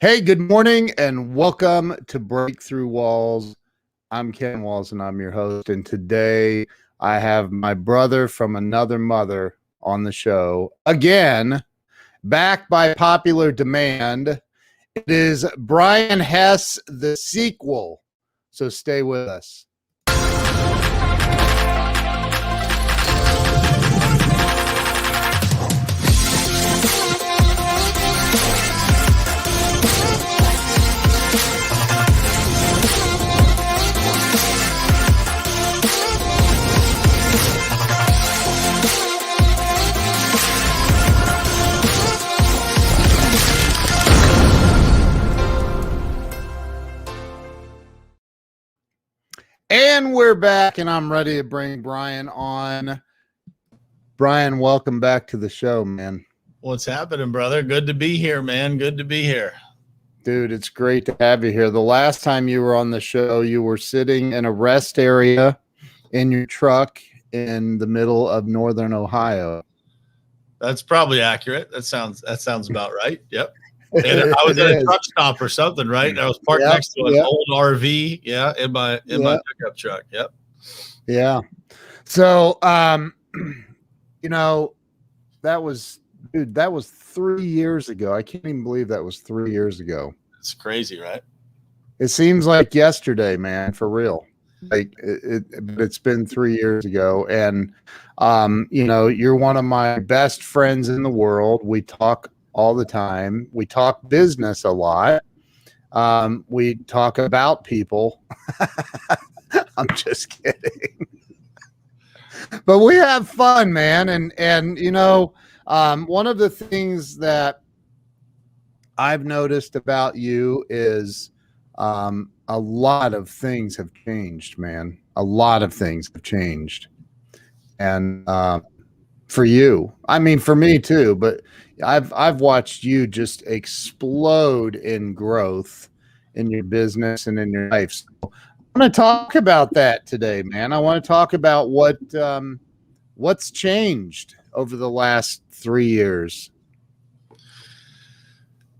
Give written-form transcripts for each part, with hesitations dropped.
Hey, good morning and welcome to Breakthrough Walls. I'm Ken Walls and I'm your host. And today I have my brother from another mother on the show again, back by popular demand. It is Brian Hess, the sequel. So stay with us. And we're back, and I'm ready to bring Brian on. Brian, welcome back to the show, man. What's happening, brother? Good to be here, man. Good to be here. Dude, it's great to have you here. The last time you were on the show, you were sitting in a rest area in your truck in the middle of northern Ohio. That's probably accurate. That sounds about right. Yep. And I was at a truck stop or something, right? I was parked next to an old RV, in my pickup truck. Yep. Yeah. So, that was 3 years ago. I can't even believe that was 3 years ago. It's crazy, right? It seems like yesterday, man, for real. Like it's been 3 years ago. And, you're one of my best friends in the world. We talk all the time. We talk business a lot. We talk about people. I'm just kidding. But we have fun, man. And one of the things that I've noticed about you is a lot of things have changed, man. A lot of things have changed. And for you, I mean, for me too, but I've watched you just explode in growth in your business and in your life. So I want to talk about that today, man. I want to talk about what's changed over the last 3 years.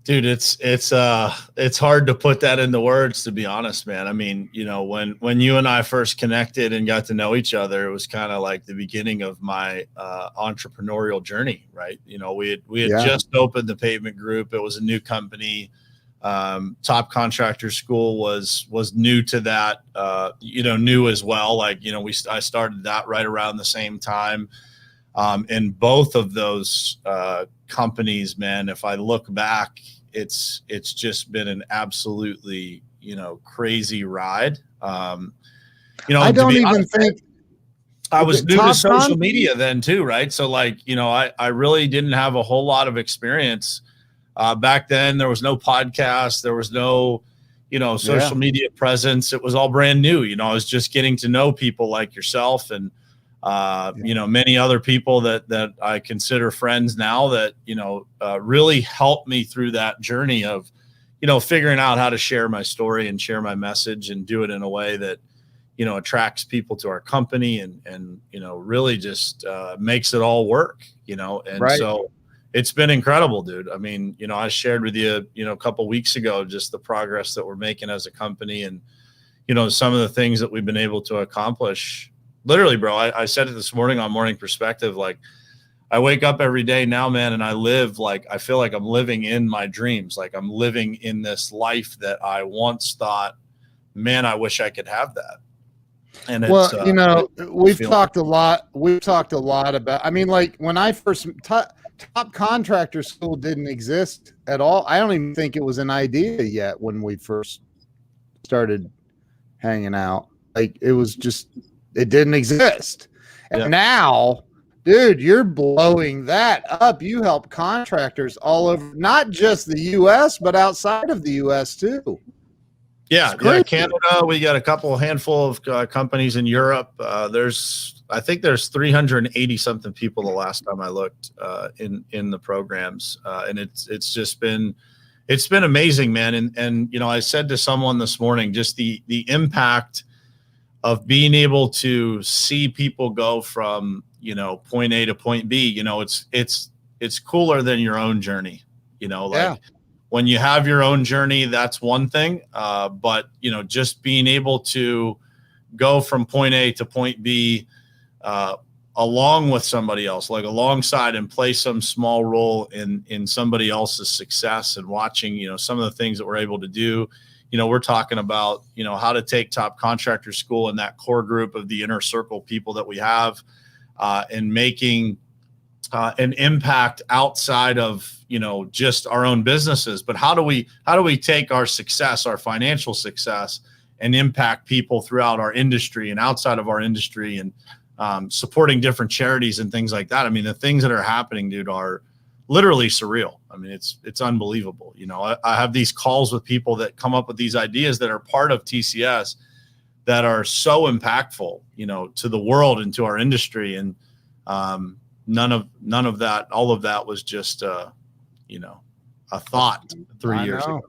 Dude, it's hard to put that into words, to be honest, man. I mean, when you and I first connected and got to know each other, it was kind of like the beginning of my entrepreneurial journey, right? We had just opened the Pavement Group. It was a new company. Top Contractor School was new to that, new as well. I started that right around the same time. And both of those companies, man, if I look back, it's just been an absolutely, crazy ride. I don't even think I was new to social media then too, right? So I really didn't have a whole lot of experience. Back then there was no podcast, there was no, social media presence. It was all brand new. I was just getting to know people like yourself and, many other people that I consider friends now that, really helped me through that journey of, figuring out how to share my story and share my message and do it in a way that, attracts people to our company and really just makes it all work, So it's been incredible, dude. I mean, I shared with you, a couple of weeks ago, just the progress that we're making as a company and, some of the things that we've been able to accomplish. Literally, bro, I said it this morning on Morning Perspective. Like, I wake up every day now, man, and I feel like I'm living in my dreams. Like I'm living in this life that I once thought, man, I wish I could have that. And we've talked a lot. We've talked a lot about, I mean, like when I first Top Contractor School didn't exist at all. I don't even think it was an idea yet when we first started hanging out. Like it didn't exist. And now, dude, you're blowing that up. You help contractors all over, not just the U.S., but outside of the U.S. too. Yeah, Canada. We got a handful of companies in Europe. I think there's 380 something people the last time I looked in the programs, and it's been amazing, man. And I said to someone this morning, just the impact of being able to see people go from point A to point B. It's cooler than your own journey. when you have your own journey, that's one thing. But, just being able to go from point A to point B, along with somebody else, like alongside, and play some small role in somebody else's success, and watching, some of the things that we're able to do. We're talking about, how to take Top Contractor School and that core group of the inner circle people that we have, and making an impact outside of, just our own businesses. But how do we take our success, our financial success, and impact people throughout our industry and outside of our industry, and supporting different charities and things like that. I mean, the things that are happening, dude, are literally surreal. I mean, it's unbelievable. I have these calls with people that come up with these ideas that are part of TCS that are so impactful, to the world and to our industry. And none of that, all of that was just, a thought 3 years ago.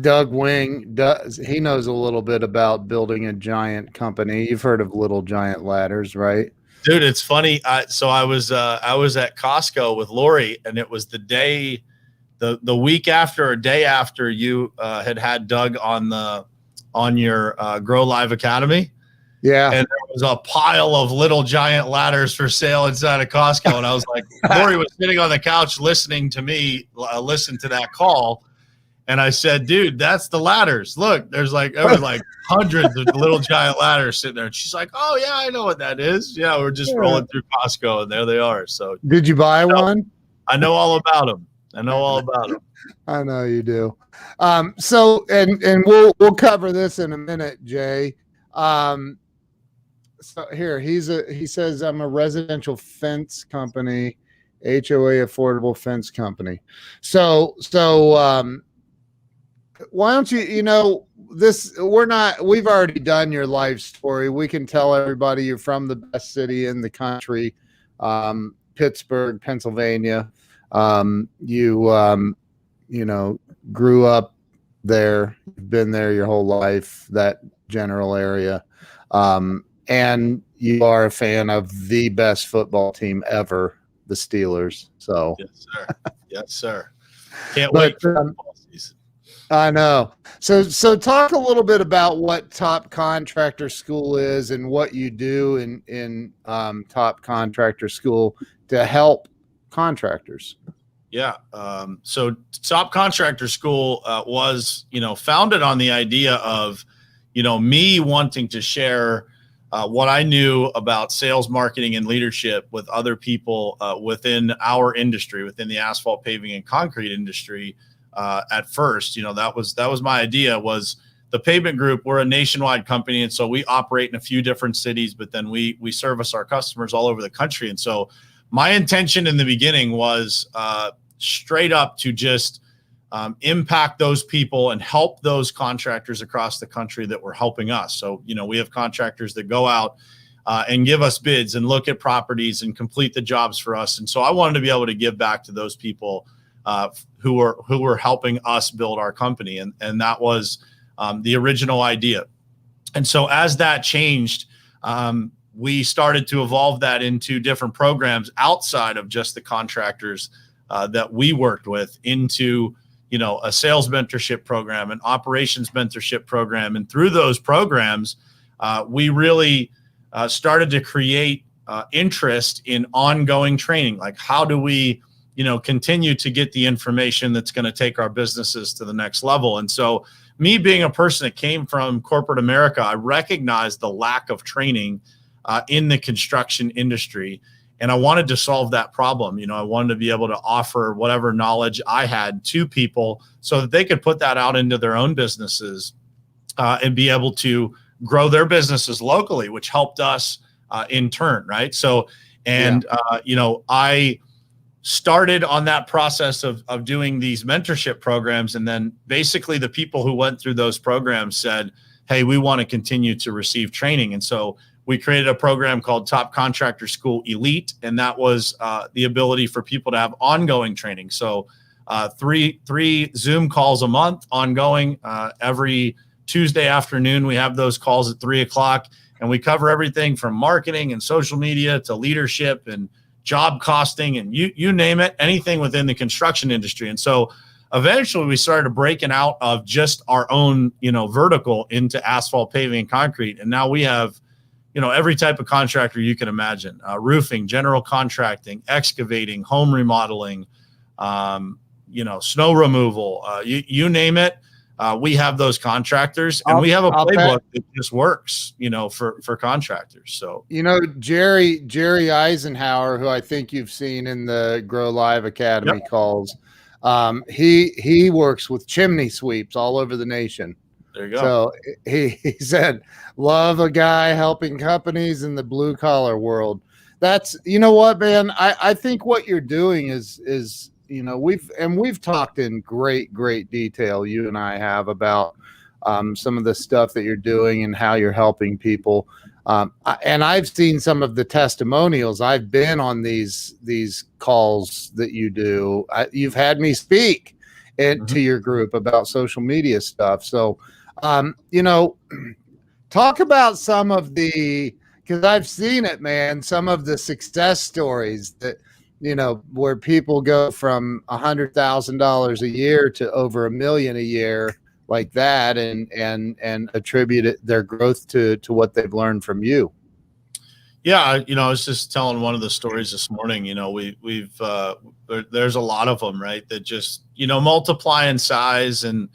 Doug Wing he knows a little bit about building a giant company. You've heard of Little Giant Ladders, right? Dude, it's funny. So I was at Costco with Lori, and it was the week after or day after you had Doug on your Grow Live Academy. Yeah. And there was a pile of Little Giant Ladders for sale inside of Costco. And I was like, Lori was sitting on the couch listening to me listen to that call. And I said, dude, that's the ladders. Look, there was like hundreds of Little Giant Ladders sitting there. And she's like, oh, yeah, I know what that is. Yeah, we're just rolling through Costco, and there they are. So, did you buy one? I know all about them. I know you do. So, and we'll cover this in a minute, Jay. So here he says, I'm a residential fence company, HOA affordable fence company. So why don't we've already done your life story. We can tell everybody you're from the best city in the country, Pittsburgh, Pennsylvania. You grew up there, you've been there your whole life, that general area. And you are a fan of the best football team ever, the Steelers. So yes, sir. Can't wait for football season. I know. So talk a little bit about what Top Contractor School is and what you do in Top Contractor School to help contractors. Yeah. So Top Contractor School was, founded on the idea of, me wanting to share what I knew about sales, marketing, and leadership with other people within our industry, within the asphalt, paving, and concrete industry. At first, that was my idea. Was the Pavement Group? We're a nationwide company, and so we operate in a few different cities, but then we service our customers all over the country. And so my intention in the beginning was straight up to just impact those people and help those contractors across the country that were helping us. So, we have contractors that go out and give us bids and look at properties and complete the jobs for us. And so I wanted to be able to give back to those people who were helping us build our company. And that was the original idea. And so as that changed, we started to evolve that into different programs outside of just the contractors that we worked with, into a sales mentorship program, an operations mentorship program. And through those programs, we really started to create interest in ongoing training. Like, how do we, continue to get the information that's going to take our businesses to the next level? And so me being a person that came from corporate America, I recognized the lack of training in the construction industry. And I wanted to solve that problem. I wanted to be able to offer whatever knowledge I had to people so that they could put that out into their own businesses and be able to grow their businesses locally, which helped us in turn. Right. So, I started on that process of doing these mentorship programs. And then basically the people who went through those programs said, hey, we want to continue to receive training. And so we created a program called Top Contractor School Elite, and that was the ability for people to have ongoing training. So three Zoom calls a month, ongoing. Every Tuesday afternoon, we have those calls at 3:00, and we cover everything from marketing and social media to leadership and job costing and you name it, anything within the construction industry. And so eventually we started breaking out of just our own, vertical into asphalt, paving, and concrete. And now we have, every type of contractor you can imagine, roofing, general contracting, excavating, home remodeling, snow removal, you name it. We have those contractors, and we have a playbook that just works, for contractors. So, Jerry Eisenhower, who I think you've seen in the Grow Live Academy calls, he works with chimney sweeps all over the nation. There you go. So he said, love a guy helping companies in the blue collar world. That's, what, man, I think what you're doing is, we've talked in great detail, you and I have, about some of the stuff that you're doing and how you're helping people. And I've seen some of the testimonials. I've been on these calls that you do. You've had me speak to your group about social media stuff. So, talk about some of because I've seen it, man, some of the success stories that, where people go from $100,000 a year to over $1 million a year like that, and attribute their growth to what they've learned from you. Yeah. I was just telling one of the stories this morning. There's a lot of them, right, that just, multiply in size, and,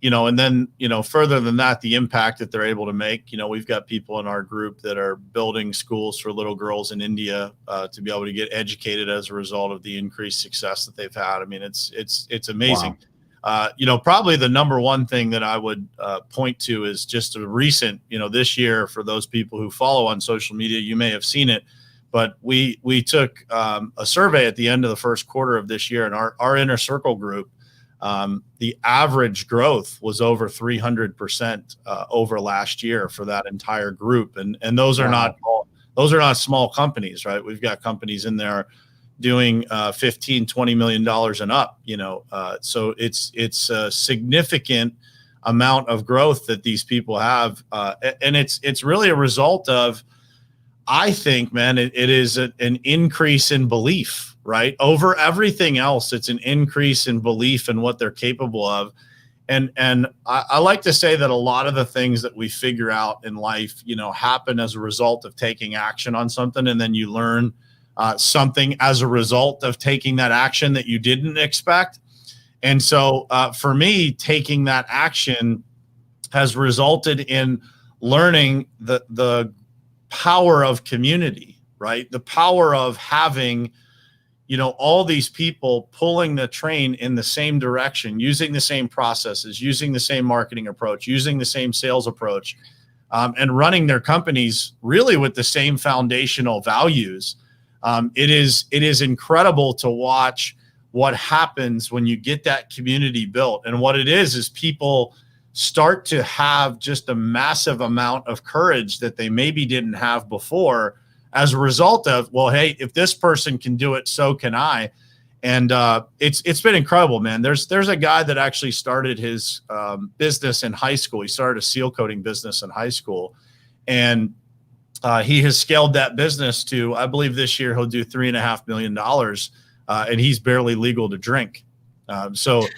and then, further than that, the impact that they're able to make. We've got people in our group that are building schools for little girls in India to be able to get educated as a result of the increased success that they've had. I mean, it's amazing. Wow. Probably the number one thing that I would point to is just a recent, this year, for those people who follow on social media, you may have seen it, but we took a survey at the end of the first quarter of this year, and our inner circle group, the average growth was over 300% over last year for that entire group. And those are not small companies, right? We've got companies in there doing $15-20 million and up, so it's a significant amount of growth that these people have. And it's really a result of, I think, man, it is an increase in belief, right? Over everything else, it's an increase in belief in what they're capable of. And I like to say that a lot of the things that we figure out in life, happen as a result of taking action on something, and then you learn something as a result of taking that action that you didn't expect. And so for me, taking that action has resulted in learning the power of community, right? The power of having, all these people pulling the train in the same direction, using the same processes, using the same marketing approach, using the same sales approach, and running their companies really with the same foundational values. It is incredible to watch what happens when you get that community built. And what it is people start to have just a massive amount of courage that they maybe didn't have before, as a result of, well, hey, if this person can do it, so can I. And it's been incredible, man. There's a guy that actually started his business in high school. He started a seal coating business in high school, and he has scaled that business to, I believe this year he'll do $3.5 million, and he's barely legal to drink. Look,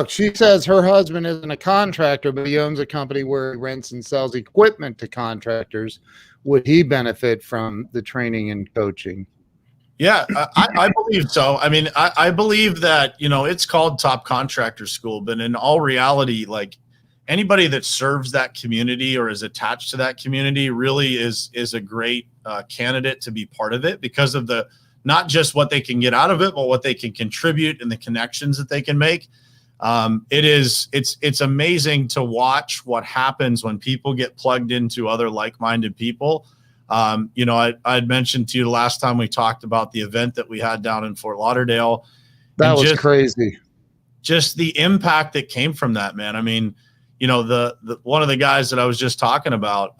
she says her husband isn't a contractor, but he owns a company where he rents and sells equipment to contractors. Would he benefit from the training and coaching? Yeah, I believe so. I mean, I believe that, it's called Top Contractor School, but in all reality, like, anybody that serves that community or is attached to that community really is a great candidate to be part of it, because of not just what they can get out of it, but what they can contribute and the connections that they can make. It's amazing to watch what happens when people get plugged into other like-minded people. I'd mentioned to you the last time we talked about the event that we had down in Fort Lauderdale. That was crazy. Just the impact that came from that, man. I mean, the one of the guys that I was just talking about,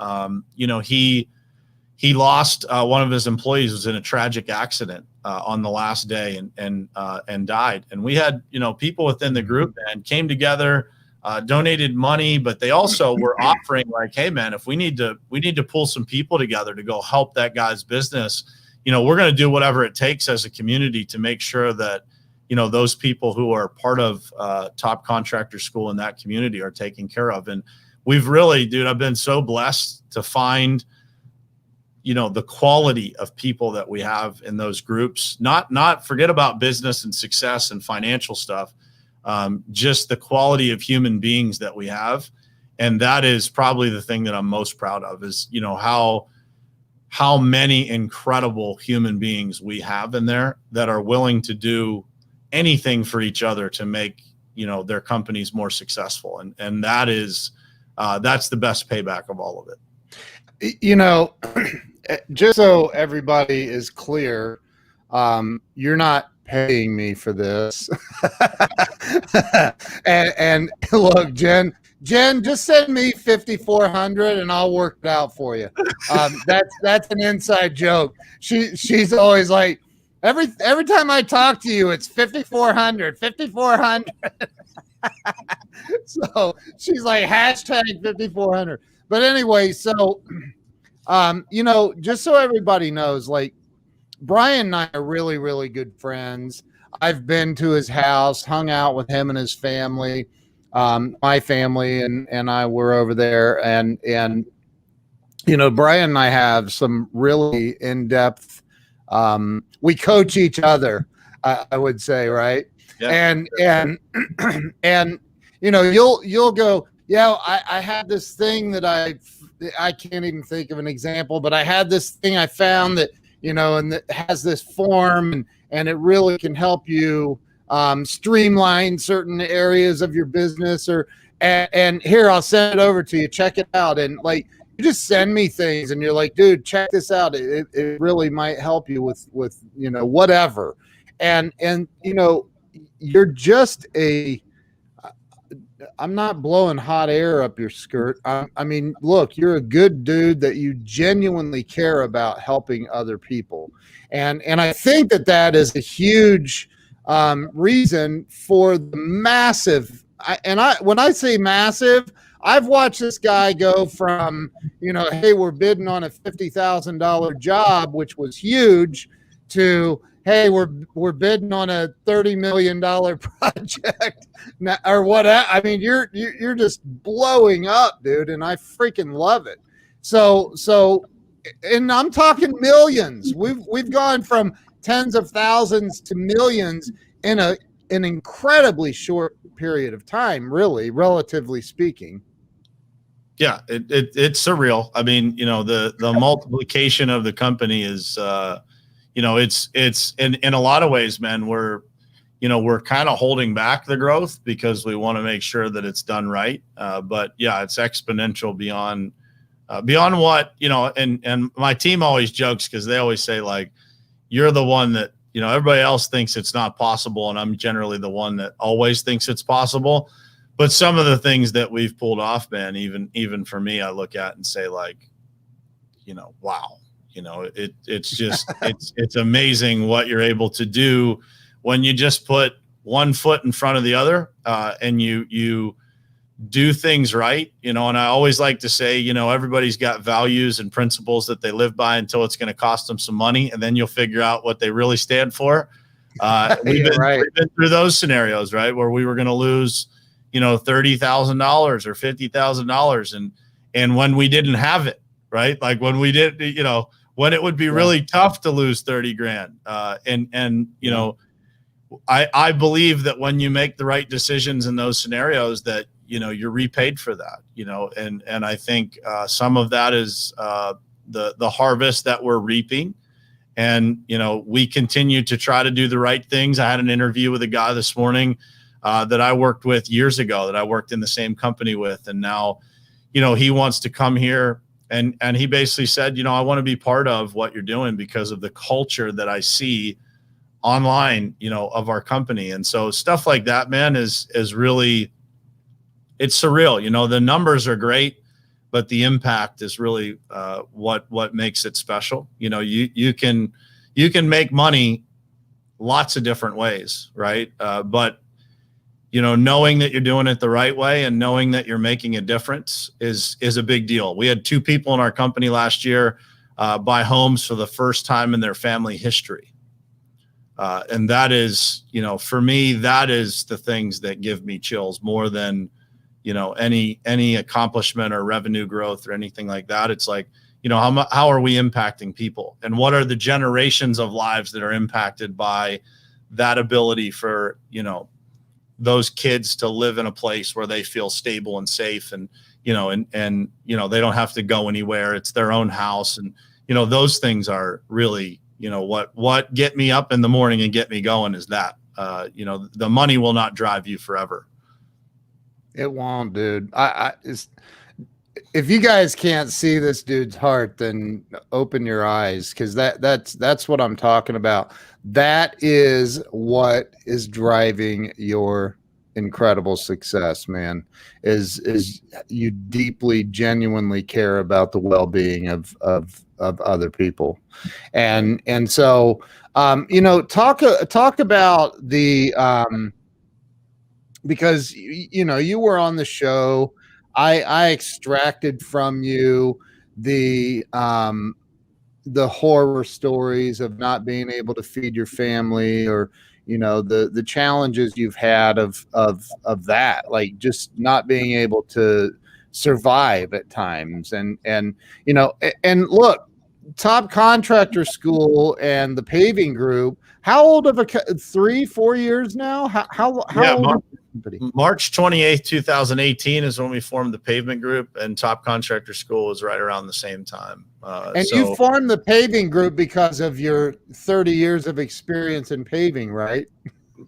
he lost one of his employees, was in a tragic accident on the last day, and died. And we had, people within the group and came together, donated money, but they also were offering, like, hey man, if we need to pull some people together to go help that guy's business, we're going to do whatever it takes as a community to make sure that, those people who are part of Top Contractor School in that community are taken care of. And we've really, dude, I've been so blessed to find, the quality of people that we have in those groups, not forget about business and success and financial stuff, just the quality of human beings that we have. And that is probably the thing that I'm most proud of is, how many incredible human beings we have in there that are willing to do anything for each other to make, their companies more successful. And that is, that's the best payback of all of it. Just so everybody is clear, you're not paying me for this. and look, Jen, just send me 5,400 and I'll work it out for you. That's an inside joke. She's always like, every time I talk to you, it's 5,400. So she's like hashtag 5,400. But anyway, so just so everybody knows, like Brian and I are really, really good friends. I've been to his house, hung out with him and his family. My family and I were over there, and Brian and I have some really in-depth. We coach each other, I would say, right? Yeah. And you'll go, yeah, I had this thing that I can't even think of an example, but I had this thing I found that, and that has this form and it really can help you streamline certain areas of your business and here, I'll send it over to you. Check it out. And like, you just send me things and you're like, dude, check this out. It really might help you with, whatever. And, you're just I'm not blowing hot air up your skirt. I mean, look, you're a good dude that you genuinely care about helping other people. And I think that is a huge reason for the massive. When I say massive, I've watched this guy go from, hey, we're bidding on a $50,000 job, which was huge, to, hey, we're bidding on a $30 million project now, or what? I mean, you're just blowing up, dude, and I freaking love it. So, and I'm talking millions. We've gone from tens of thousands to millions in an incredibly short period of time, really, relatively speaking. Yeah, it's surreal. I mean, the multiplication of the company is, it's in a lot of ways, man, we're kind of holding back the growth because we want to make sure that it's done right. But yeah, it's exponential beyond what, and my team always jokes because they always say, like, you're the one that, everybody else thinks it's not possible. And I'm generally the one that always thinks it's possible. But some of the things that we've pulled off, man, even for me, I look at and say, like, wow, it's just, it's amazing what you're able to do when you just put one foot in front of the other, and you do things right, and I always like to say, everybody's got values and principles that they live by until it's going to cost them some money. And then you'll figure out what they really stand for. We've been through those scenarios, right, where we were going to lose, $30,000 or $50,000. And when we didn't have it, right. Like when we did, when it would be really tough to lose 30 grand. I believe that when you make the right decisions in those scenarios that, you're repaid for that, and I think some of that is the harvest that we're reaping. And, we continue to try to do the right things. I had an interview with a guy this morning that I worked with years ago, that I worked in the same company with. And now, he wants to come here and he basically said, I want to be part of what you're doing because of the culture that I see online, of our company. And so stuff like that, man, is really, it's surreal. The numbers are great, but the impact is really what makes it special. You can make money lots of different ways, right? But knowing that you're doing it the right way and knowing that you're making a difference is a big deal. We had 2 people in our company last year buy homes for the first time in their family history. And that is, you know, for me, that is the things that give me chills more than, you know, any accomplishment or revenue growth or anything like that. It's like, you know, how are we impacting people, and what are the generations of lives that are impacted by that ability for, you know, those kids to live in a place where they feel stable and safe, and, you know, and, you know, they don't have to go anywhere. It's their own house. And, you know, those things are really, you know, what get me up in the morning and get me going is that, you know, the money will not drive you forever. It won't, dude. If you guys can't see this dude's heart, then open your eyes, because that's what I'm talking about. That is what is driving your incredible success, man. Is you deeply, genuinely care about the well-being of other people, and so you know, talk about the because you know, you were on the show. I extracted from you the horror stories of not being able to feed your family, or, you know, the challenges you've had of that, like just not being able to survive at times. And you know, and look, Top Contractor School and the paving group, how old of 3-4 years now? How Yeah, old? March 28th, 2018 is when we formed the pavement group, and Top Contractor School was right around the same time. And you formed the paving group because of your 30 years of experience in paving, right?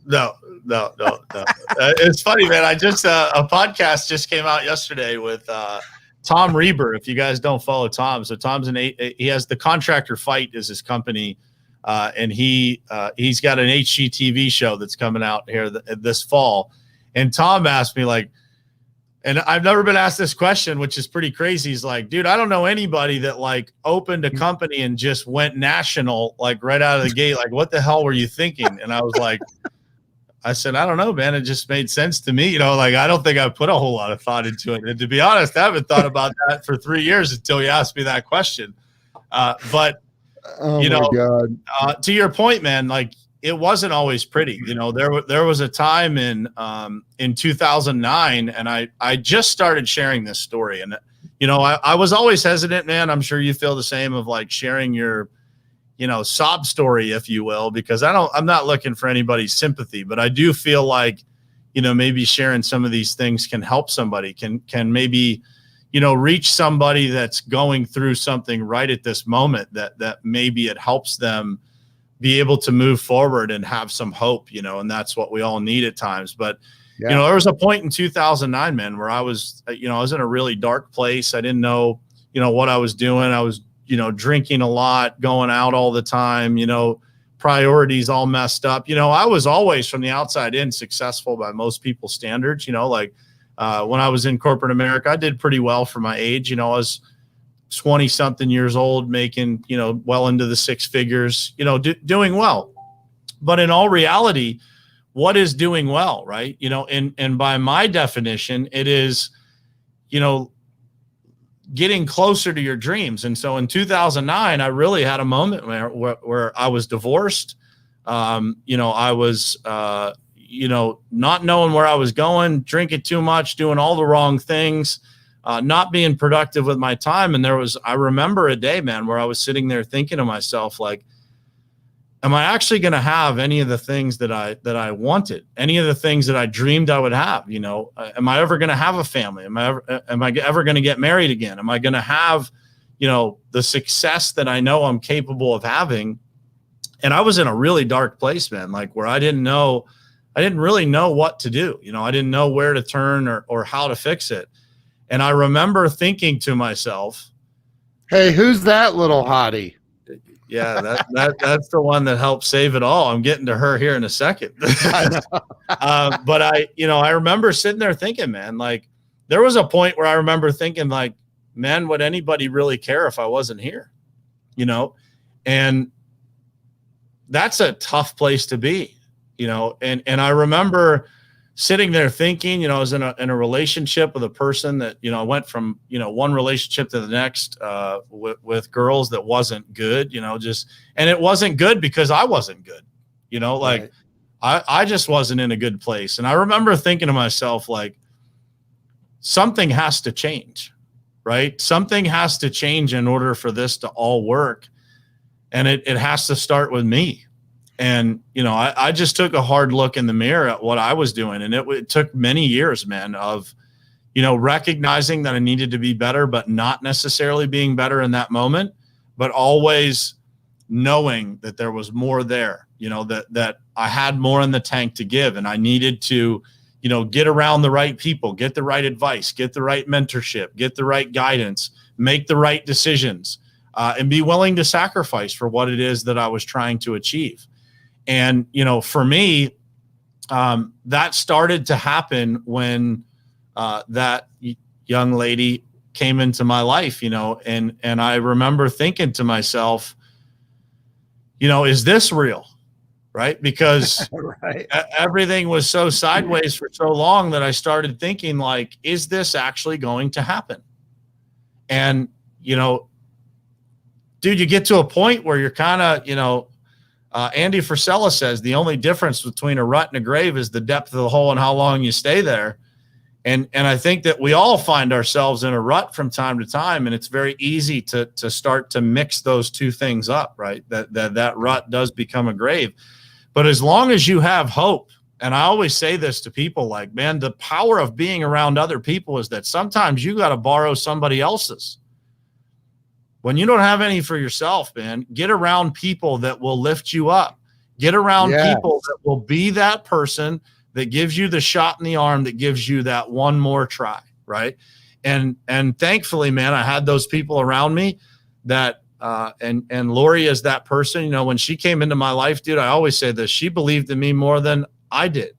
No. It's funny, man. I just, a podcast just came out yesterday with Tom Reber. If you guys don't follow Tom, so Tom's he has the Contractor Fight is his company. And he's got an HGTV show that's coming out here this fall. And Tom asked me, like, and I've never been asked this question, which is pretty crazy. He's like, dude, I don't know anybody that like opened a company and just went national, like right out of the gate. Like, what the hell were you thinking? And I was like, I said, I don't know, man. It just made sense to me. You know, like, I don't think I put a whole lot of thought into it. And to be honest, I haven't thought about that for 3 years until you asked me that question. But oh, you know, God. To your point, man, like, it wasn't always pretty. You know, there was a time in 2009, and I just started sharing this story. And, you know, I was always hesitant, man. I'm sure you feel the same, of like sharing your, you know, sob story, if you will, because I'm not looking for anybody's sympathy, but I do feel like, you know, maybe sharing some of these things can help somebody, can maybe, you know, reach somebody that's going through something right at this moment, that maybe it helps them be able to move forward and have some hope, you know, and that's what we all need at times. But, yeah, you know, there was a point in 2009, man, where I was, you know, I was in a really dark place. I didn't know, you know, what I was doing. I was, you know, drinking a lot, going out all the time, you know, priorities all messed up. You know, I was always from the outside in successful by most people's standards, you know, like, when I was in corporate America, I did pretty well for my age. You know, I was 20 something years old, making, you know, well into the six figures, you know, doing well. But in all reality, what is doing well, right? You know, and by my definition, it is, you know, getting closer to your dreams. And so in 2009, I really had a moment where I was divorced. You know, I was, you know, not knowing where I was going, drinking too much, doing all the wrong things, not being productive with my time. And I remember a day, man, where I was sitting there thinking to myself, like, am I actually going to have any of the things that I wanted, any of the things that I dreamed I would have? You know, am I ever going to have a family? Am I ever going to get married again? Am I going to have, you know, the success that I know I'm capable of having? And I was in a really dark place, man, like where I didn't really know what to do. You know, I didn't know where to turn or how to fix it. And I remember thinking to myself, hey, who's that little hottie? Yeah, that's the one that helped save it all. I'm getting to her here in a second. But I remember sitting there thinking, man, like there was a point where I remember thinking, like, man, would anybody really care if I wasn't here? You know, and that's a tough place to be, you know, and I remember sitting there thinking, I was in a relationship with a person that, I went from, one relationship to the next with girls that wasn't good, and it wasn't good because I wasn't good, like right. I just wasn't in a good place. And I remember thinking to myself, like, something has to change, right? Something has to change in order for this to all work. And it has to start with me. And, I just took a hard look in the mirror at what I was doing. And it took many years, man, of, recognizing that I needed to be better, but not necessarily being better in that moment, but always knowing that there was more there, that I had more in the tank to give. And I needed to, get around the right people, get the right advice, get the right mentorship, get the right guidance, make the right decisions, and be willing to sacrifice for what it is that I was trying to achieve. And, for me, that started to happen when that young lady came into my life, and I remember thinking to myself, is this real? Right? Because right. Everything was so sideways for so long that I started thinking, like, is this actually going to happen? And, dude, you get to a point where you're kind of, Andy Frisella says the only difference between a rut and a grave is the depth of the hole and how long you stay there. And I think that we all find ourselves in a rut from time to time, and it's very easy to start to mix those two things up, right? That rut does become a grave. But as long as you have hope, and I always say this to people, like, man, the power of being around other people is that sometimes you got to borrow somebody else's. When you don't have any for yourself, man, get around people that will lift you up. Get around people that will be that person that gives you the shot in the arm, that gives you that one more try, right? And thankfully, man, I had those people around me that and Lori is that person. When she came into my life, dude, I always say this, she believed in me more than I did.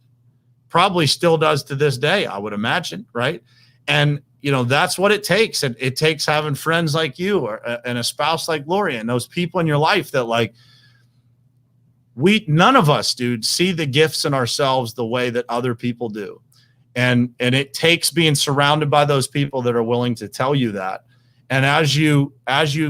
Probably still does to this day, I would imagine, right? And that's what it takes. And it takes having friends like you and a spouse like Lori and those people in your life that, like, none of us, dude, see the gifts in ourselves the way that other people do. And it takes being surrounded by those people that are willing to tell you that. And as you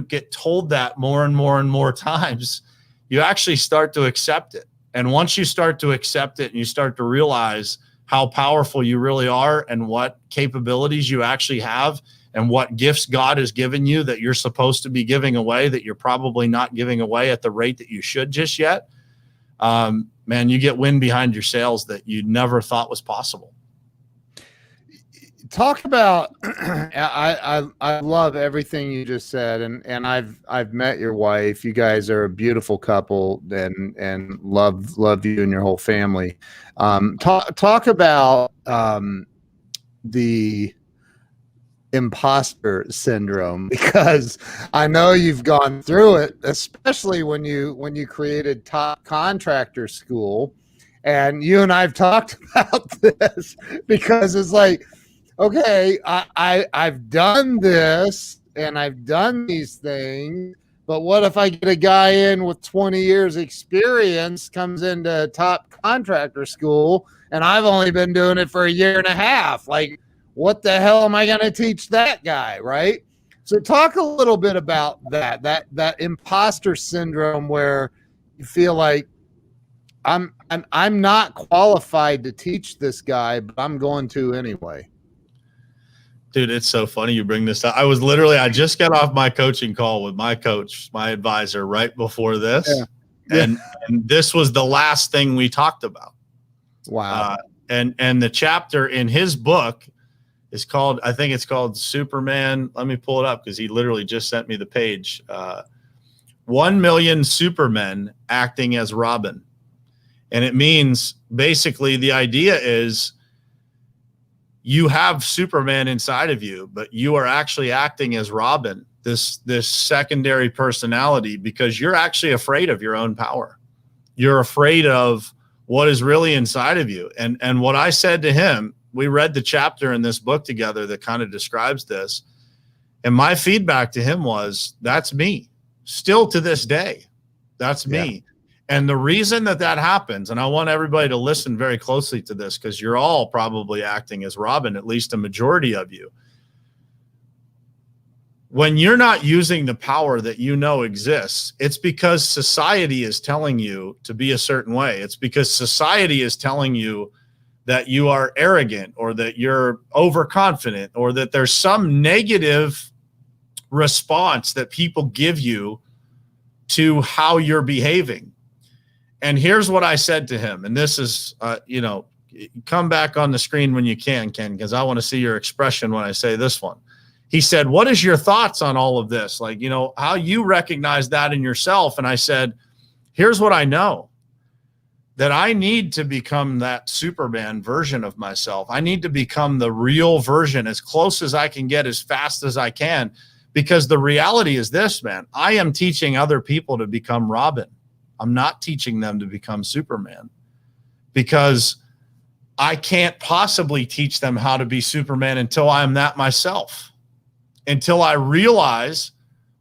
get told that more and more and more times, you actually start to accept it. And once you start to accept it and you start to realize how powerful you really are and what capabilities you actually have and what gifts God has given you that you're supposed to be giving away, that you're probably not giving away at the rate that you should just yet, man, you get wind behind your sails that you never thought was possible. Talk about, I love everything you just said, and I've met your wife. You guys are a beautiful couple, and love you and your whole family. Talk about the imposter syndrome, because I know you've gone through it, especially when you created Top Contractor School, and you and I've talked about this because it's like, okay, I've done this and I've done these things, but what if I get a guy in with 20 years experience, comes into Top Contractor School, and I've only been doing it for a year and a half? Like, what the hell am I going to teach that guy, right? So talk a little bit about that imposter syndrome, where you feel like I'm not qualified to teach this guy, but I'm going to anyway. Dude, it's so funny you bring this up. I just got off my coaching call with my coach, my advisor, right before this. Yeah. And this was the last thing we talked about. Wow. And the chapter in his book is called, I think it's called Superman. Let me pull it up because he literally just sent me the page. 1 million Supermen acting as Robin. And it means basically the idea is you have Superman inside of you, but you are actually acting as Robin, this secondary personality, because you're actually afraid of your own power. You're afraid of what is really inside of you. And what I said to him, we read the chapter in this book together that kind of describes this. And my feedback to him was, that's me. Still to this day, that's me. And the reason that happens, and I want everybody to listen very closely to this because you're all probably acting as Robin, at least a majority of you. When you're not using the power that you know exists, it's because society is telling you to be a certain way. It's because society is telling you that you are arrogant or that you're overconfident or that there's some negative response that people give you to how you're behaving. And here's what I said to him. And this is, come back on the screen when you can, Ken, because I want to see your expression when I say this one. He said, what is your thoughts on all of this? Like, how you recognize that in yourself. And I said, here's what I know, that I need to become that Superman version of myself. I need to become the real version as close as I can get, as fast as I can, because the reality is this, man, I am teaching other people to become Robin. I'm not teaching them to become Superman, because I can't possibly teach them how to be Superman until I'm that myself. Until I realize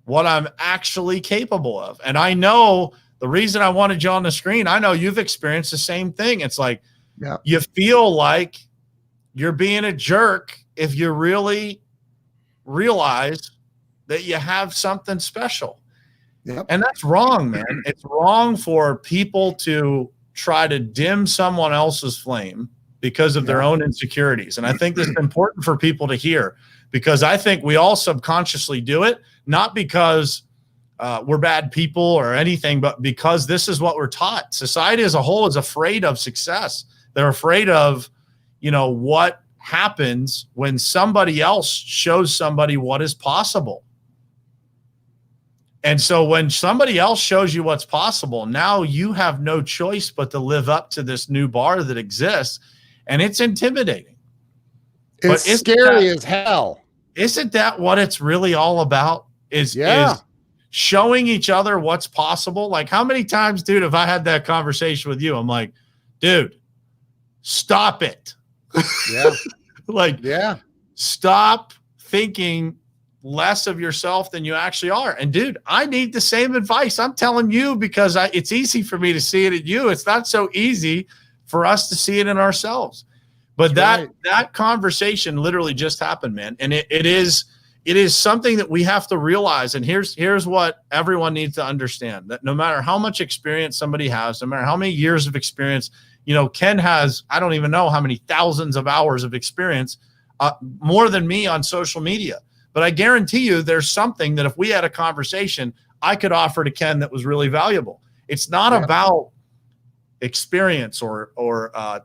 what I'm actually capable of. And I know the reason I wanted you on the screen, I know you've experienced the same thing. It's like, you feel like you're being a jerk if you really realize that you have something special. Yep. And that's wrong, man. It's wrong for people to try to dim someone else's flame because of their own insecurities. And I think this is important for people to hear, because I think we all subconsciously do it, not because we're bad people or anything, but because this is what we're taught. Society as a whole is afraid of success. They're afraid of, what happens when somebody else shows somebody what is possible. And so when somebody else shows you what's possible, now you have no choice but to live up to this new bar that exists, and it's intimidating. It's scary as hell. Isn't that what it's really all about? Is showing each other what's possible? Like, how many times, dude, have I had that conversation with you? I'm like, dude, stop it. Stop thinking less of yourself than you actually are. And dude, I need the same advice. I'm telling you, because it's easy for me to see it in you. It's not so easy for us to see it in ourselves. But that conversation literally just happened, man. And it is something that we have to realize. And here's what everyone needs to understand, that no matter how much experience somebody has, no matter how many years of experience, Ken has, I don't even know how many thousands of hours of experience, more than me on social media. But I guarantee you there's something that if we had a conversation, I could offer to Ken that was really valuable. It's not about experience or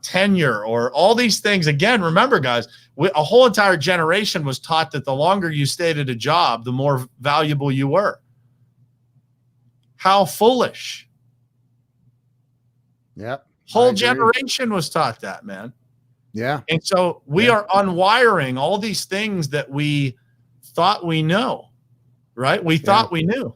tenure or all these things. Again, remember, guys, a whole entire generation was taught that the longer you stayed at a job, the more valuable you were. How foolish. Yep. Whole generation was taught that, man. Yeah. And so we are unwiring all these things that we thought we know, right? We thought we knew.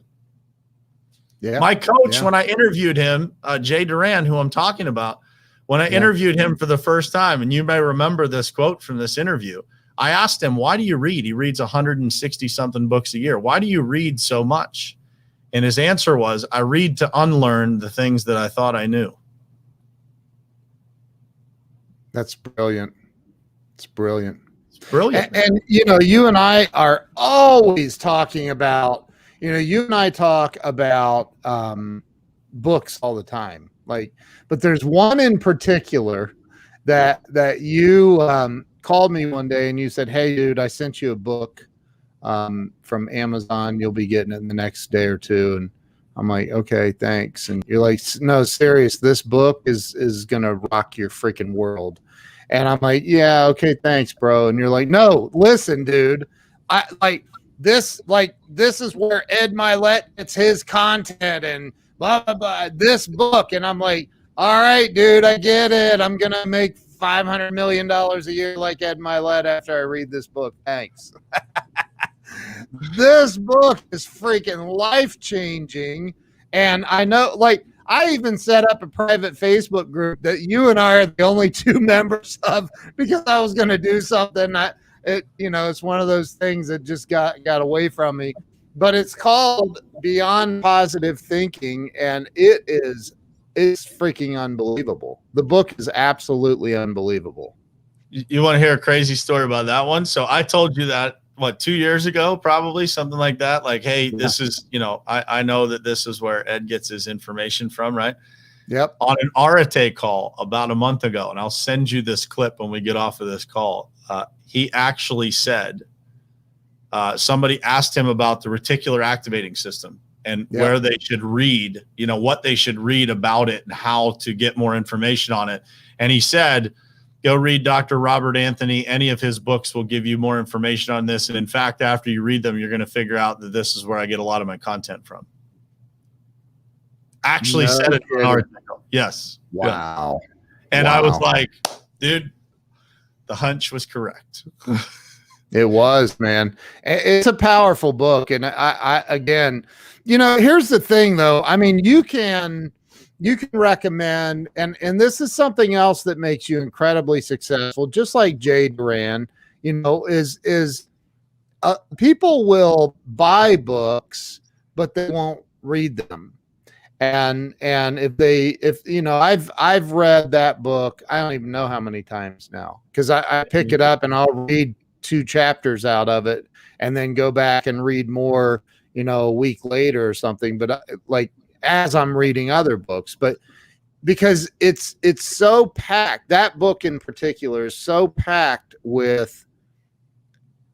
Yeah. My coach, when I interviewed him, Jay Duran, who I'm talking about, when I interviewed him for the first time, and you may remember this quote from this interview, I asked him, why do you read? He reads 160 something books a year. Why do you read so much? And his answer was, I read to unlearn the things that I thought I knew. That's brilliant. It's brilliant. Brilliant. And you and I are always talking about, you and I talk about books all the time. But there's one in particular that you called me one day and you said, hey, dude, I sent you a book from Amazon. You'll be getting it in the next day or two. And I'm like, okay, thanks. And you're like, no, serious, this book is going to rock your freaking world. And I'm like, yeah, okay, thanks, bro. And you're like, no, listen, dude, this is where Ed Milet gets his content and blah, blah, blah, this book. And I'm like, all right, dude, I get it. I'm going to make $500 million a year like Ed Milet after I read this book. Thanks. This book is freaking life-changing. And I know, I even set up a private Facebook group that you and I are the only two members of because I was going to do something. It's one of those things that just got away from me. But it's called Beyond Positive Thinking, and it is it's freaking unbelievable. The book is absolutely unbelievable. You want to hear a crazy story about that one? So I told you that, what, 2 years ago, probably something like that. Like, hey, this is, I know that this is where Ed gets his information from, right? Yep. On an Arate call about a month ago, and I'll send you this clip when we get off of this call. He actually said, somebody asked him about the reticular activating system and where they should read, what they should read about it and how to get more information on it. And he said, go read Dr. Robert Anthony. Any of his books will give you more information on this. And in fact, after you read them, you're going to figure out that this is where I get a lot of my content from. Actually said it in an article. Yes. Wow. Yeah. And I was like, dude, the hunch was correct. It was, man. It's a powerful book. And I again, here's the thing though. I mean, you can recommend, and this is something else that makes you incredibly successful, just like Jay Duran, is people will buy books, but they won't read them. And if I've read that book, I don't even know how many times now, because I pick it up and I'll read 2 chapters out of it and then go back and read more, a week later or something. But as I'm reading other books, but because it's so packed, that book in particular is so packed with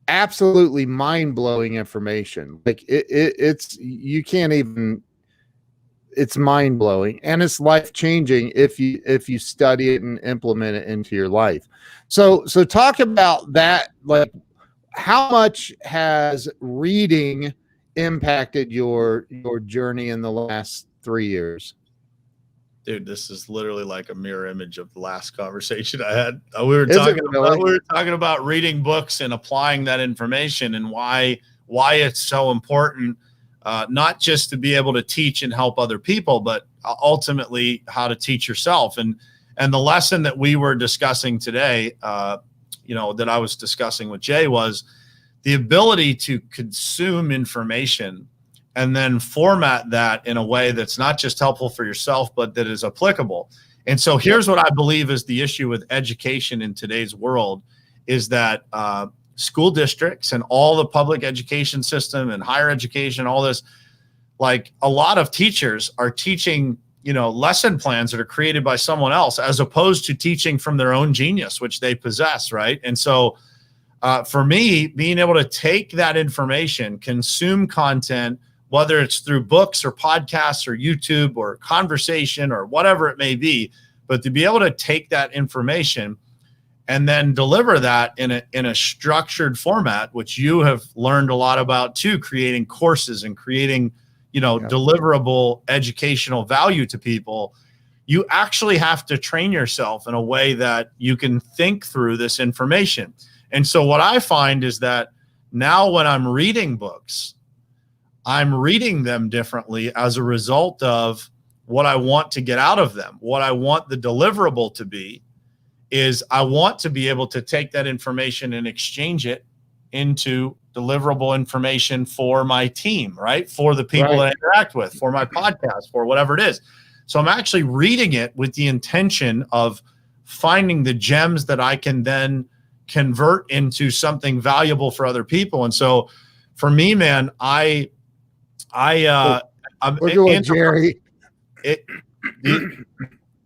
absolutely mind-blowing information. Like it's you can't even. It's mind-blowing, and it's life-changing if you study it and implement it into your life. So talk about that. Like, how much has reading impacted your journey in the last 3 years? Dude, this is literally like a mirror image of the last conversation I had. We were talking about reading books and applying that information, and why it's so important. Not just to be able to teach and help other people, but ultimately how to teach yourself. And the lesson that we were discussing today, that I was discussing with Jay, was the ability to consume information and then format that in a way that's not just helpful for yourself, but that is applicable. And so here's what I believe is the issue with education in today's world, is that school districts and all the public education system and higher education, all this, like, a lot of teachers are teaching, lesson plans that are created by someone else, as opposed to teaching from their own genius, which they possess. Right. And so for me, being able to take that information, consume content, whether it's through books or podcasts or YouTube or conversation or whatever it may be, but to be able to take that information and then deliver that in a structured format, which you have learned a lot about too, creating courses and creating, deliverable educational value to people. You actually have to train yourself in a way that you can think through this information. And so what I find is that now when I'm reading books, I'm reading them differently as a result of what I want to get out of them. What I want the deliverable to be is I want to be able to take that information and exchange it into deliverable information for my team, right? For the people that I interact with, for my podcast, for whatever it is. So I'm actually reading it with the intention of finding the gems that I can then convert into something valuable for other people. And so for me, man, I'm Jerry.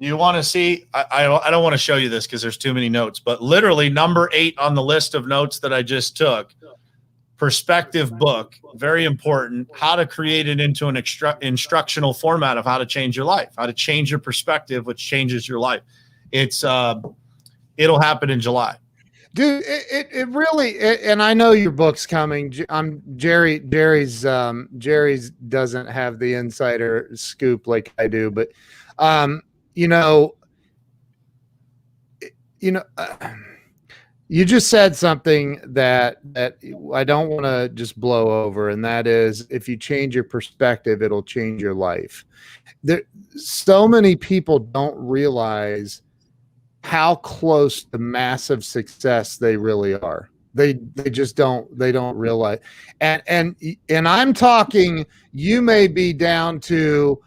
You want to see, I don't want to show you this because there's too many notes, but literally number 8 on the list of notes that I just took, perspective book, very important, how to create it into an instructional format of how to change your life, how to change your perspective, which changes your life. It'll happen in July. Dude, it really, and I know your book's coming. Jerry's doesn't have the insider scoop like I do, but you just said something that I don't want to just blow over, and that is, if you change your perspective, it'll change your life. So many people don't realize how close to massive success they really are. They just don't realize. And I'm talking, you may be down to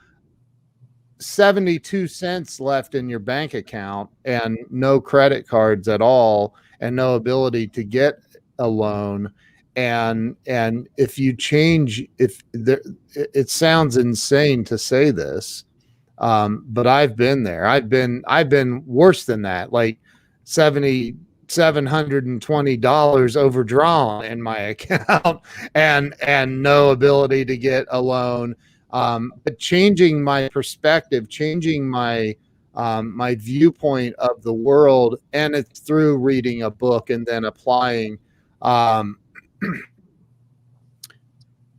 72 cents left in your bank account and no credit cards at all and no ability to get a loan. And if you change, it sounds insane to say this, but I've been there. I've been worse than that, like $720 overdrawn in my account and no ability to get a loan. But changing my perspective, changing my my viewpoint of the world, and it's through reading a book and then applying.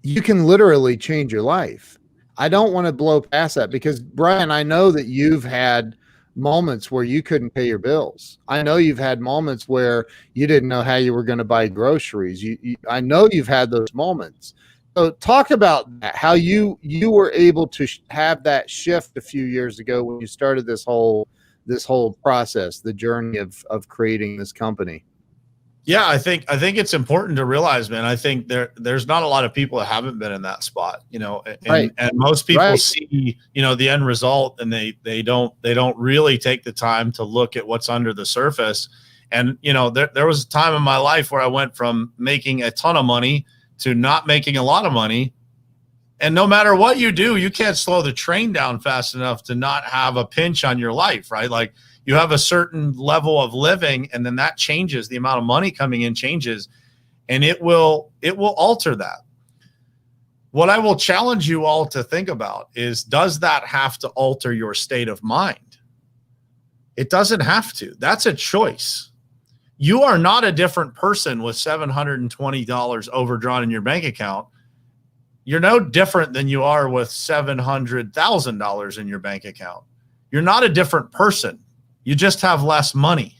You can literally change your life. I don't want to blow past that because, Brian, I know that you've had moments where you couldn't pay your bills. I know you've had moments where you didn't know how you were going to buy groceries. I know you've had those moments. So talk about that, how you were able to have that shift a few years ago when you started this whole process, the journey of creating this company. Yeah, I think it's important to realize, man. I think there's not a lot of people that haven't been in that spot, and most people see, the end result, and they don't really take the time to look at what's under the surface. And there was a time in my life where I went from making a ton of money to not making a lot of money. And no matter what you do, you can't slow the train down fast enough to not have a pinch on your life, right? Like, you have a certain level of living, and then that changes. The amount of money coming in changes, and it will alter that. What I will challenge you all to think about is, does that have to alter your state of mind? It doesn't have to. That's a choice. You are not a different person with $720 overdrawn in your bank account. You're no different than you are with $700,000 in your bank account. You're not a different person. You just have less money.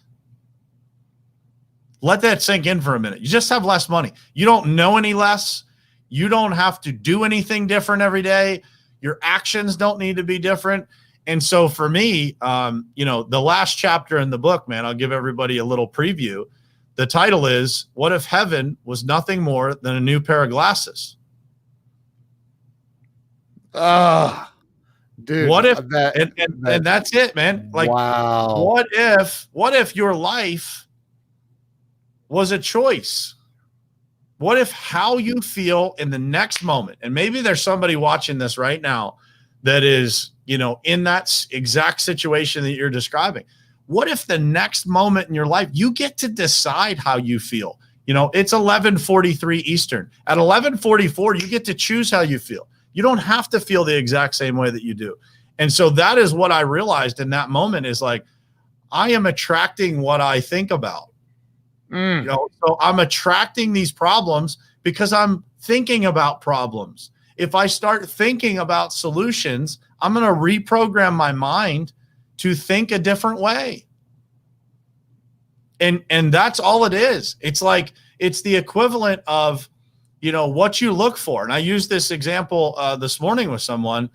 Let that sink in for a minute. You just have less money. You don't know any less. You don't have to do anything different every day. Your actions don't need to be different. And so for me, the last chapter in the book, man, I'll give everybody a little preview. The title is, "What if heaven was nothing more than a new pair of glasses?" Dude, what if and that's it, man. Like, wow. What if your life was a choice? What if how you feel in the next moment, and maybe there's somebody watching this right now that is, in that exact situation that you're describing. What if the next moment in your life, you get to decide how you feel? It's 11:43 Eastern. At 11:44, you get to choose how you feel. You don't have to feel the exact same way that you do. And so that is what I realized in that moment, is like, I am attracting what I think about. So I'm attracting these problems because I'm thinking about problems. If I start thinking about solutions, I'm going to reprogram my mind to think a different way. And that's all it is. It's like, it's the equivalent of, what you look for. And I used this example this morning with someone.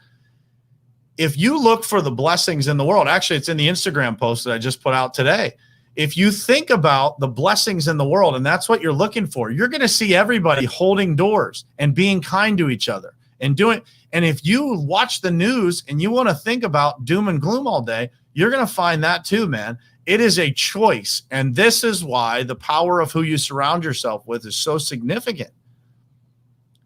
If you look for the blessings in the world, actually, it's in the Instagram post that I just put out today. If you think about the blessings in the world, and that's what you're looking for, you're going to see everybody holding doors and being kind to each other and doing. And if you watch the news and you want to think about doom and gloom all day, you're going to find that too, man. It is a choice. And this is why the power of who you surround yourself with is so significant.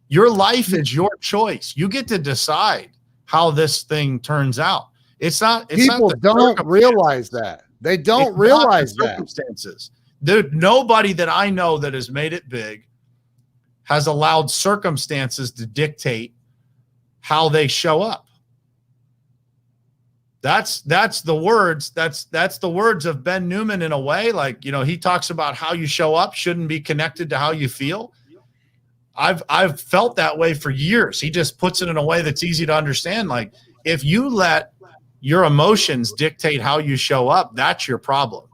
Your life is your choice. You get to decide how this thing turns out. People don't realize that. They don't realize that. Circumstances. Dude, nobody that I know that has made it big has allowed circumstances to dictate how they show up. That's the words. That's the words of Ben Newman in a way. Like, he talks about how you show up shouldn't be connected to how you feel. I've felt that way for years. He just puts it in a way that's easy to understand. Like, if you let your emotions dictate how you show up, that's your problem.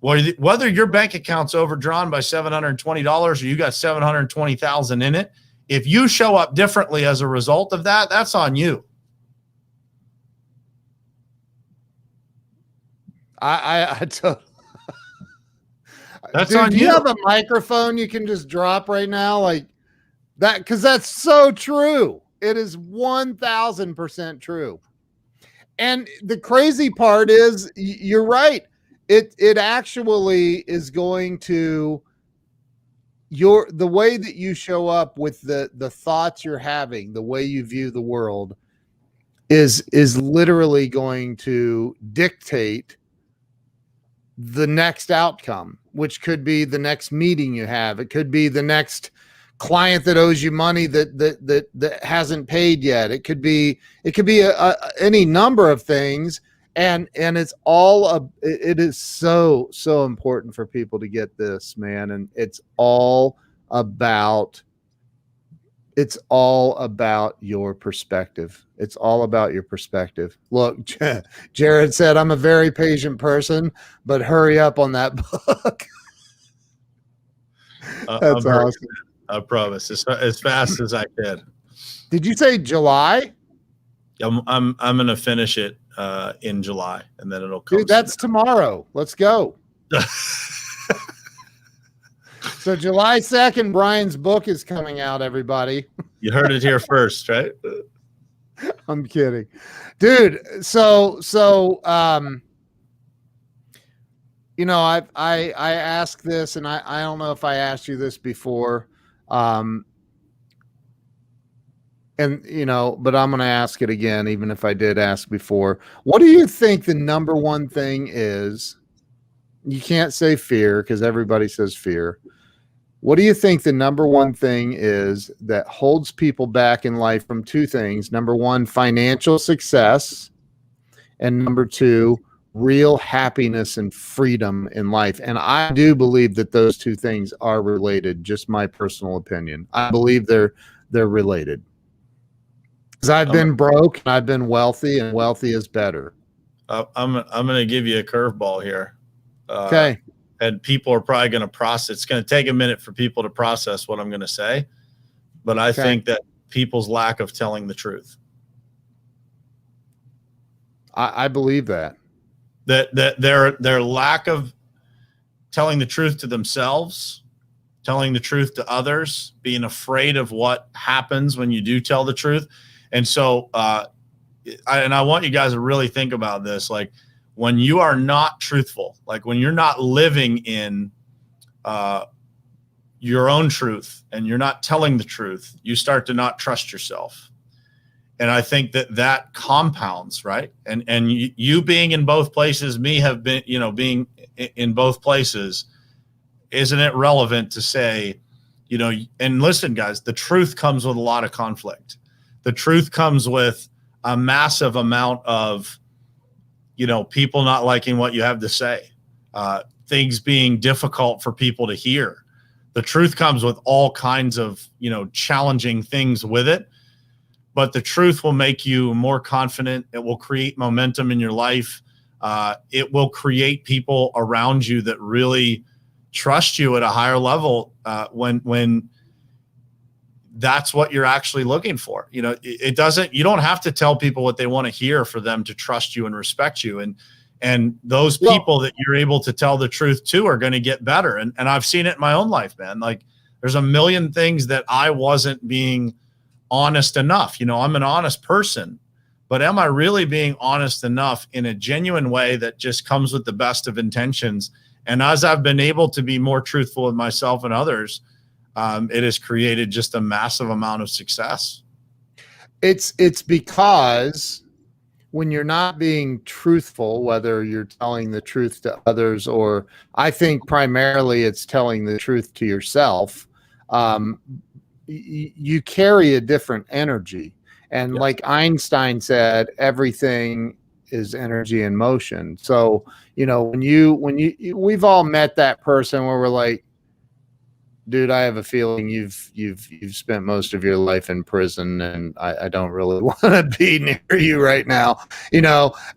Whether your bank account's overdrawn by $720 or you got $720,000 in it, if you show up differently as a result of that, that's on you. That's on you. Do you have a microphone you can just drop right now, like that? Because that's so true. It is 1,000% true. And the crazy part is you're right. It actually is going to the way that you show up with the thoughts you're having, the way you view the world is literally going to dictate the next outcome, which could be the next meeting you have. It could be the next client that owes you money that hasn't paid yet. It could be any number of things. And it's it is so important for people to get this, man. And it's all about your perspective. It's all about your perspective. Look, Jared said, I'm a very patient person, but hurry up on that book. That's awesome. I promise, as fast as I can. Did you say July? I'm going to finish it in July, and then it'll come. Dude, that's tomorrow. Let's go. So July 2nd, Brian's book is coming out, everybody. You heard it here first, right? I'm kidding. Dude, so you know, I asked this, and I don't know if I asked you this before. And you know, but I'm going to ask it again, even if I did ask before. What do you think the number one thing is? You can't say fear because everybody says fear. What do you think the number one thing is that holds people back in life from two things? Number one, financial success. And number two, real happiness and freedom in life. And I do believe that those two things are related. Just my personal opinion. I believe they're related. Because I've been broke and I've been wealthy, and wealthy is better. I'm going to give you a curveball here. Okay. And people are probably going to process. It's going to take a minute for people to process what I'm going to say. But I think that people's lack of telling the truth. I believe that. That their lack of telling the truth to themselves, telling the truth to others, being afraid of what happens when you do tell the truth. And so, I want you guys to really think about this. Like, when you are not truthful, like when you're not living in your own truth and you're not telling the truth, you start to not trust yourself. And I think that compounds, right? And you being in both places, me have been, being in both places, isn't it relevant to say, and listen, guys, the truth comes with a lot of conflict. The truth comes with a massive amount of, people not liking what you have to say, things being difficult for people to hear. The truth comes with all kinds of, challenging things with it, but the truth will make you more confident. It will create momentum in your life. It will create people around you that really trust you at a higher level when that's what you're actually looking for. You don't have to tell people what they want to hear for them to trust you and respect you. And those people that you're able to tell the truth to are going to get better. And I've seen it in my own life, man. Like, there's a million things that I wasn't being honest enough. I'm an honest person, but am I really being honest enough in a genuine way that just comes with the best of intentions? And as I've been able to be more truthful with myself and others, it has created just a massive amount of success. It's because when you're not being truthful, whether you're telling the truth to others, or I think primarily it's telling the truth to yourself, you carry a different energy. And like Einstein said, everything is energy in motion. So, when we've all met that person where we're like, dude, I have a feeling you've spent most of your life in prison, and I don't really want to be near you right now,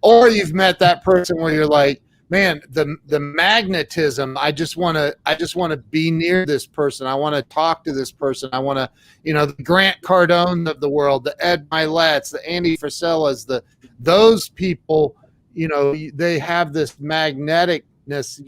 or you've met that person where you're like, man, the magnetism, I just want to be near this person. I want to talk to this person. I want to, the Grant Cardone of the world, the Ed Milet's, the Andy Frisellas, those people, they have this magneticness,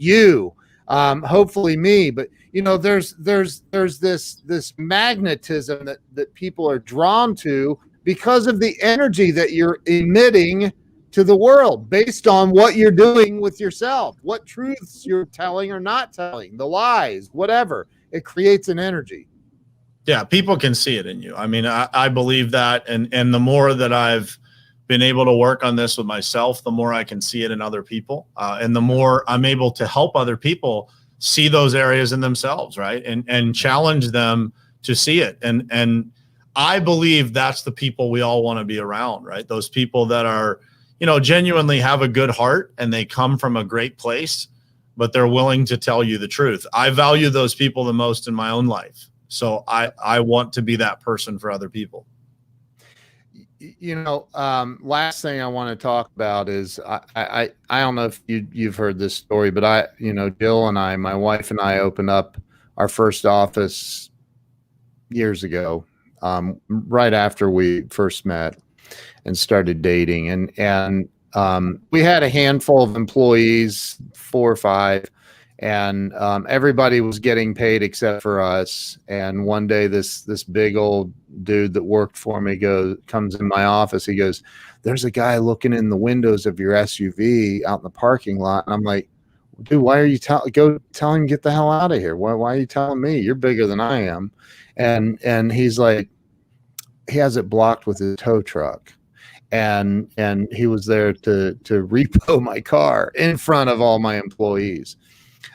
hopefully me, but there's this magnetism that people are drawn to because of the energy that you're emitting to the world based on what you're doing with yourself, what truths you're telling or not telling, the lies, whatever. It creates an energy. Yeah, people can see it in you. I mean, I believe that. And the more that I've been able to work on this with myself, the more I can see it in other people. And the more I'm able to help other people see those areas in themselves, right? And challenge them to see it. And I believe that's the people we all want to be around, right? Those people that are, genuinely have a good heart and they come from a great place, but they're willing to tell you the truth. I value those people the most in my own life. So I want to be that person for other people. Last thing I want to talk about is I don't know if you've heard this story, but Jill and my wife and I opened up our first office years ago, right after we first met and started dating. And we had a handful of employees, 4 or 5, and everybody was getting paid except for us. And one day this big old dude that worked for me comes in my office. He goes, "There's a guy looking in the windows of your SUV out in the parking lot." And I'm like, "Dude, why are you go tell him get the hell out of here? Why are you telling me? You're bigger than I am." And he's like, he has it blocked with his tow truck. And he was there to repo my car in front of all my employees.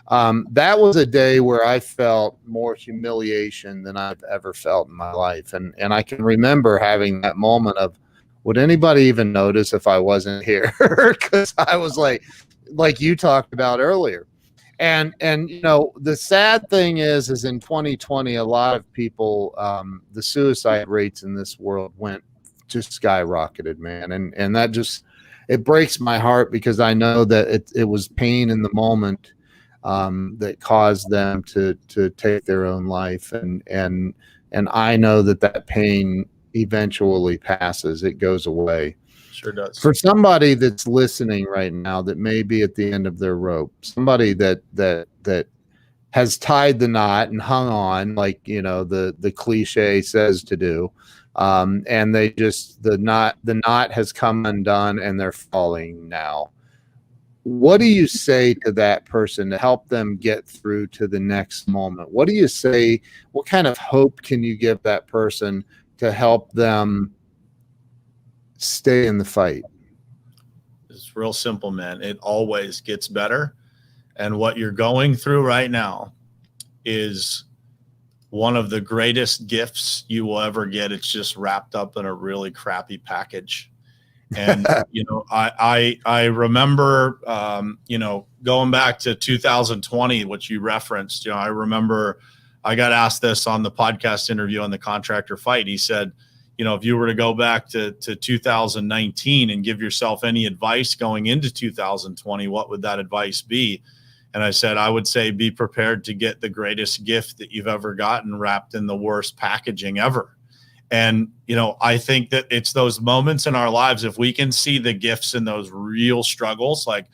That was a day where I felt more humiliation than I've ever felt in my life. And I can remember having that moment of, would anybody even notice if I wasn't here? Because I was like you talked about earlier. And the sad thing is in 2020, a lot of people, the suicide rates in this world just skyrocketed, man. And that it breaks my heart, because I know that it was pain in the moment that caused them to take their own life. And I know that pain eventually passes. It goes away. Sure does. For somebody that's listening right now that may be at the end of their rope, somebody that has tied the knot and hung on, like, the cliche says to do, and they just, the knot has come undone and they're falling now. What do you say to that person to help them get through to the next moment? What do you say? What kind of hope can you give that person to help them stay in the fight? It's real simple, man. It always gets better. And what you're going through right now is one of the greatest gifts you will ever get. It's just wrapped up in a really crappy package. And, I remember, going back to 2020, which you referenced, I remember I got asked this on the podcast interview on the Contractor Fight. He said, if you were to go back to 2019 and give yourself any advice going into 2020, what would that advice be? And I said, I would say, be prepared to get the greatest gift that you've ever gotten wrapped in the worst packaging ever. And, I think that it's those moments in our lives, if we can see the gifts in those real struggles, like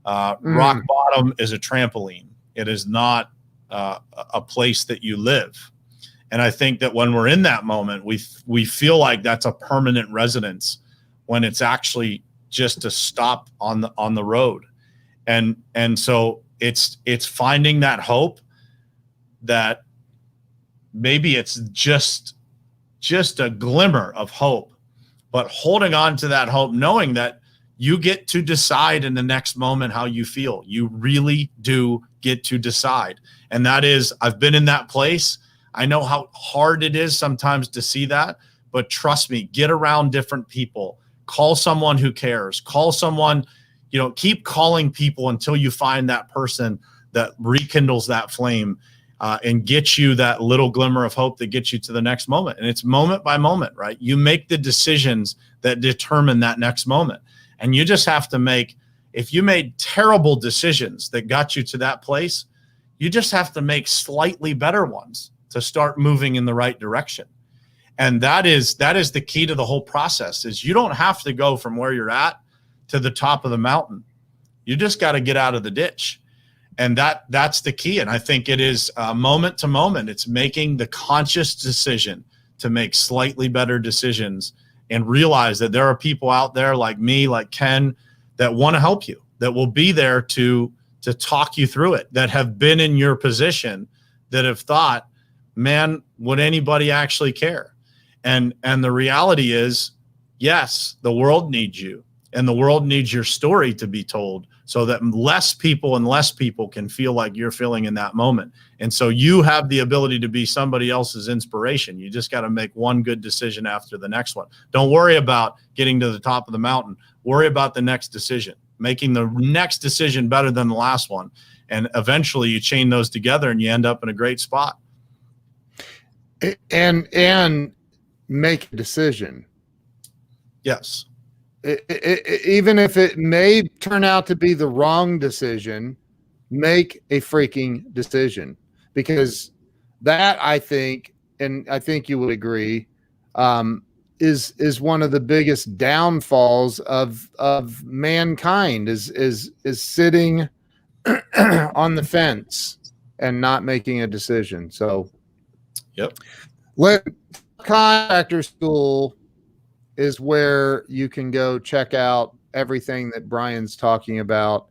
rock bottom is a trampoline. It is not a place that you live. And I think that when we're in that moment, we feel like that's a permanent residence, when it's actually just a stop on the road. And so it's finding that hope, that maybe it's just a glimmer of hope, but holding on to that hope, knowing that you get to decide in the next moment how you feel. You really do get to decide. And that is, I've been in that place. I know how hard it is sometimes to see that, but trust me, get around different people, call someone who cares, call someone, keep calling people until you find that person that rekindles that flame, and gets you that little glimmer of hope that gets you to the next moment. And it's moment by moment, right? You make the decisions that determine that next moment. And you just have to if you made terrible decisions that got you to that place, you just have to make slightly better ones to start moving in the right direction. And that is the key to the whole process, is you don't have to go from where you're at to the top of the mountain. You just got to get out of the ditch. And that's the key. And I think it is moment to moment. It's making the conscious decision to make slightly better decisions and realize that there are people out there like me, like Ken, that want to help you, that will be there to talk you through it, that have been in your position, that have thought, man, would anybody actually care? And the reality is, yes, the world needs you, and the world needs your story to be told so that less people can feel like you're feeling in that moment. And so you have the ability to be somebody else's inspiration. You just got to make one good decision after the next one. Don't worry about getting to the top of the mountain. Worry about the next decision, making the next decision better than the last one. And eventually you chain those together and you end up in a great spot. And make a decision. Yes. Even if it may turn out to be the wrong decision, make a freaking decision, because that, I think, and I think you would agree, is one of the biggest downfalls of mankind is sitting on the fence and not making a decision. So, yep. Contractor School is where you can go check out everything that Brian's talking about.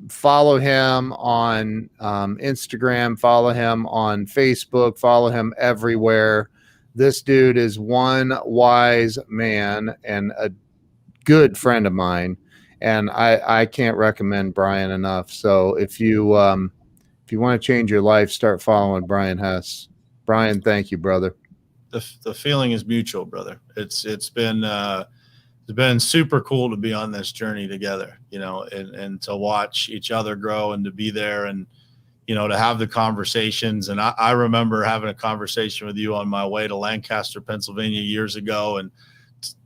Follow him on Instagram, follow him on Facebook, follow him everywhere. This dude is one wise man and a good friend of mine, and I can't recommend Brian enough. So if you want to change your life, start following Brian Hess. Brian, thank you, brother. The feeling is mutual, brother. It's been super cool to be on this journey together, and to watch each other grow and to be there and, to have the conversations. And I remember having a conversation with you on my way to Lancaster, Pennsylvania years ago. And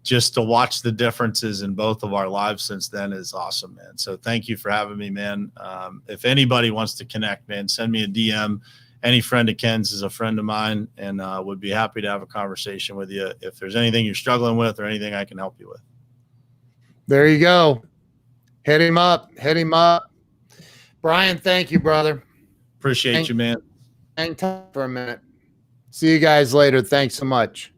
just to watch the differences in both of our lives since then is awesome, man. So thank you for having me, man. If anybody wants to connect, man, send me a DM. Any friend of Ken's is a friend of mine, and would be happy to have a conversation with you if there's anything you're struggling with or anything I can help you with. There you go. Hit him up. Brian, thank you, brother. Appreciate you, man. Hang tight for a minute. See you guys later. Thanks so much.